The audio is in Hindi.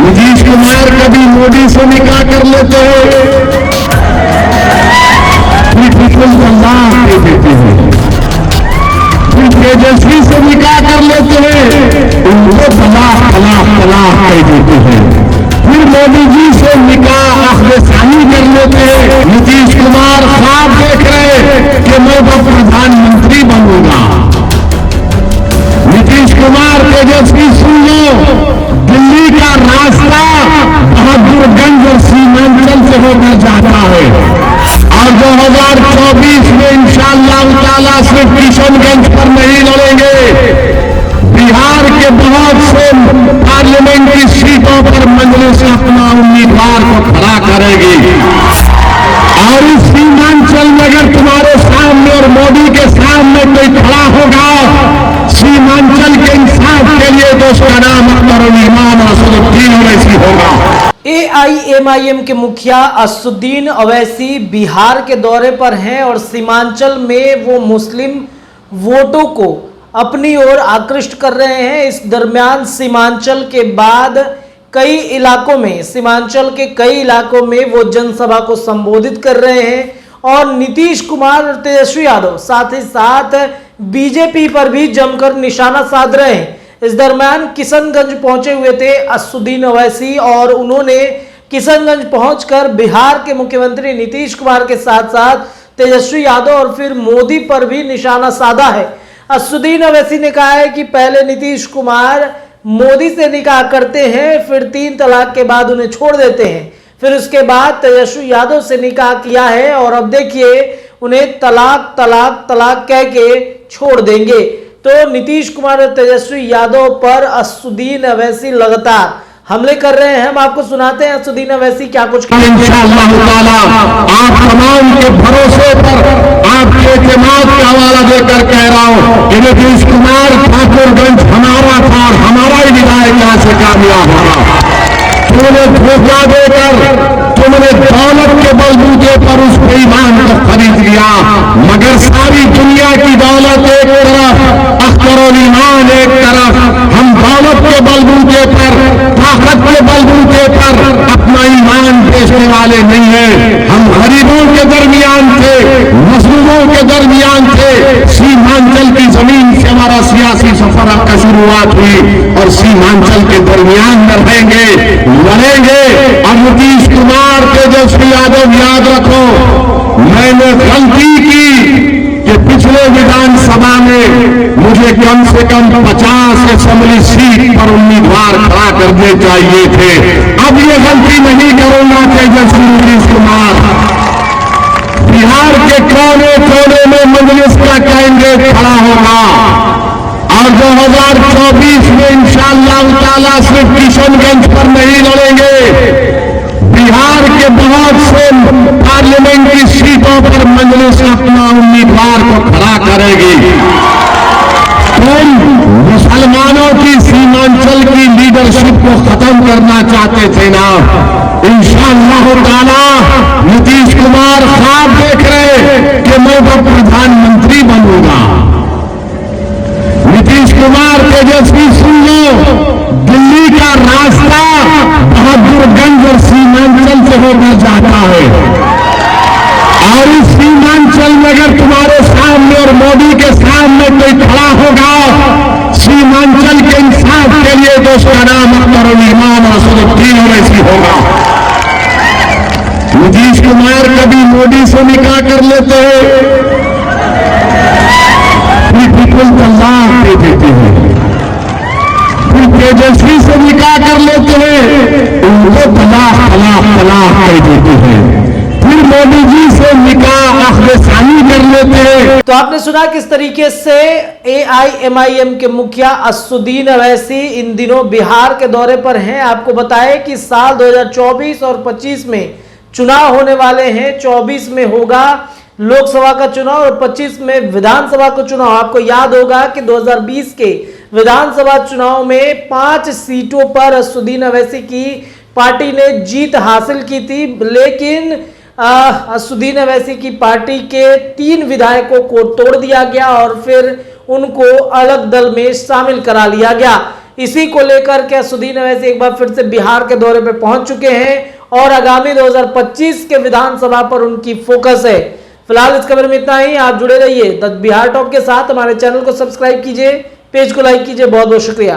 नीतीश कुमार कभी मोदी से निकाह कर लेते हैं, फिर तलाक दे देते हैं, फिर तेजस्वी से निकाह कर लेते हैं, उनको तलाक तलाक तलाक कह देते हैं, फिर मोदी जी से निकाह आखिरसानी कर लेते हैं। नीतीश कुमार ख्वाब देख रहे कि मैं तो प्रधानमंत्री बनूंगा। नीतीश कुमार तेजस्वी सुन लो, दिल्ली का रास्ता बहादुरगंज और सीमांचल से होकर जाता है और 2024 में इंशाअल्लाह ताला सिर्फ किशनगंज पर नहीं लड़ेंगे, बिहार के बहुत से पार्लियामेंट की सीटों पर मजलिस अपना उम्मीदवार को खड़ा करेगी। और इस सीमांचल में अगर तुम्हारे सामने और मोदी के सामने कोई खड़ा होगा, सीमांचल के इंसाफ के लिए तो उसका नाम अकबर इमाम असदुद्दीन ओवैसी होगा। AIMIM के मुखिया असदुद्दीन ओवैसी बिहार के दौरे पर हैं और सीमांचल में वो मुस्लिम वोटों को अपनी ओर आकृष्ट कर रहे हैं। इस दरमियान सीमांचल के बाद सीमांचल के कई इलाकों में वो जनसभा को संबोधित कर रहे हैं और नीतीश कुमार और तेजस्वी यादव साथ ही साथ बीजेपी पर भी जमकर निशाना साध रहे हैं। इस दरमियान किशनगंज पहुंचे हुए थे असदुद्दीन ओवैसी और उन्होंने किशनगंज पहुंचकर बिहार के मुख्यमंत्री नीतीश कुमार के साथ साथ तेजस्वी यादव और फिर मोदी पर भी निशाना साधा है। असदुद्दीन ओवैसी ने कहा है कि पहले नीतीश कुमार मोदी से निकाह करते हैं, फिर 3 तलाक के बाद उन्हें छोड़ देते हैं, फिर उसके बाद तेजस्वी यादव से निकाह किया है और अब देखिए उन्हें तलाक तलाक तलाक कह के छोड़ देंगे। तो नीतीश कुमार और तेजस्वी यादव पर असदुद्दीन ओवैसी लगातार हमले कर रहे हैं। हम आपको सुनाते हैं असदुद्दीन ओवैसी क्या कुछ इंशाअल्लाह ताला आप तमाम के भरोसे पर आपके एतमाद का हवाला देकर कह रहा हूं कि नीतीश कुमार ठाकुरगंज हमारा था और हमारा ही विधायक यहां से कामयाब होगा। तुमने धोखा देकर तुमने दौलत के बलबूते पर उस बेईमान को खरीद लिया, मगर सारी दुनिया की दौलत एक तरफ, अख्तर और ईमान एक तरफ, हम दौलत के बलबूते पर, ताकत के बलबूते पर अपना ईमान बेचने वाले नहीं है। हम गरीबों के दरमियान थे, मजलूमों के दरमियान थे। सीमांचल की जमीन से हमारा सियासी सफर का शुरुआत हुई और सीमांचल के दरमियान में रहेंगे, लड़ेंगे। और नीतीश कुमार तेजस्वी यादव याद रखो, मैंने गलती की कि पिछले विधानसभा में मुझे कम से कम 50 असेंबली सीट पर उम्मीदवार खड़ा करने चाहिए थे। अब ये गलती नहीं करूंगा तेजस्वी नीतीश कुमार। बिहार के कोने कोने में मजलिस का कैंडिडेट खड़ा होगा और 2024 में इंशाअल्लाह ताला सिर्फ किशनगंज पर नहीं लड़ेंगे, बिहार के बहुत से पार्लियामेंट की सीटों पर मजलिस अपना उम्मीदवार को खड़ा करेगी। तुम मुसलमानों की सीमांचल की लीडरशिप को खत्म करना चाहते थे ना, इंशाअल्लाह ताला नीतीश कुमार ख्वाब देख रहे कि मैं तो प्रधानमंत्री बनूंगा। नीतीश कुमार तेजस्वी सुन लो, दिल्ली का रास्ता बहादुरगंज और सीमांचल से होकर जाता है और इस सीमांचल में अगर तुम्हारे सामने और मोदी के सामने कोई खड़ा होगा, सीमांचल के इंसाफ के लिए तो उसका नाम अकबर इमाम असदुद्दीन ओवैसी होगा। नीतीश कुमार कभी मोदी से निकाह कर लेते हैं, फिर तलाक दे देते हैं, फिर तेजस्वी से निकाह कर लेते हैं, उनको तलाक तलाक तलाक कह देते हैं, फिर मोदी जी से निकाह आखिरसानी कर लेते हैं। तो आपने सुना किस तरीके से AIMIM के मुखिया असदुद्दीन ओवैसी इन दिनों बिहार के दौरे पर हैं। आपको बताएं कि साल 2024 और 25 में चुनाव होने वाले हैं। 24 में होगा लोकसभा का चुनाव और 25 में विधानसभा का चुनाव। आपको याद होगा कि 2020 के विधानसभा चुनाव में 5 सीटों पर असदुद्दीन ओवैसी की पार्टी ने जीत हासिल की थी, लेकिन असदुद्दीन ओवैसी की पार्टी के 3 विधायकों को तोड़ दिया गया और फिर उनको अलग दल में शामिल करा लिया गया। इसी को लेकर के असदुद्दीन ओवैसी एक बार फिर से बिहार के दौरे पे पहुंच चुके हैं और आगामी 2025 के विधानसभा पर उनकी फोकस है। फिलहाल इस खबर में इतना ही। आप जुड़े रहिए द बिहार टॉप के साथ। हमारे चैनल को सब्सक्राइब कीजिए, पेज को लाइक कीजिए। बहुत बहुत शुक्रिया।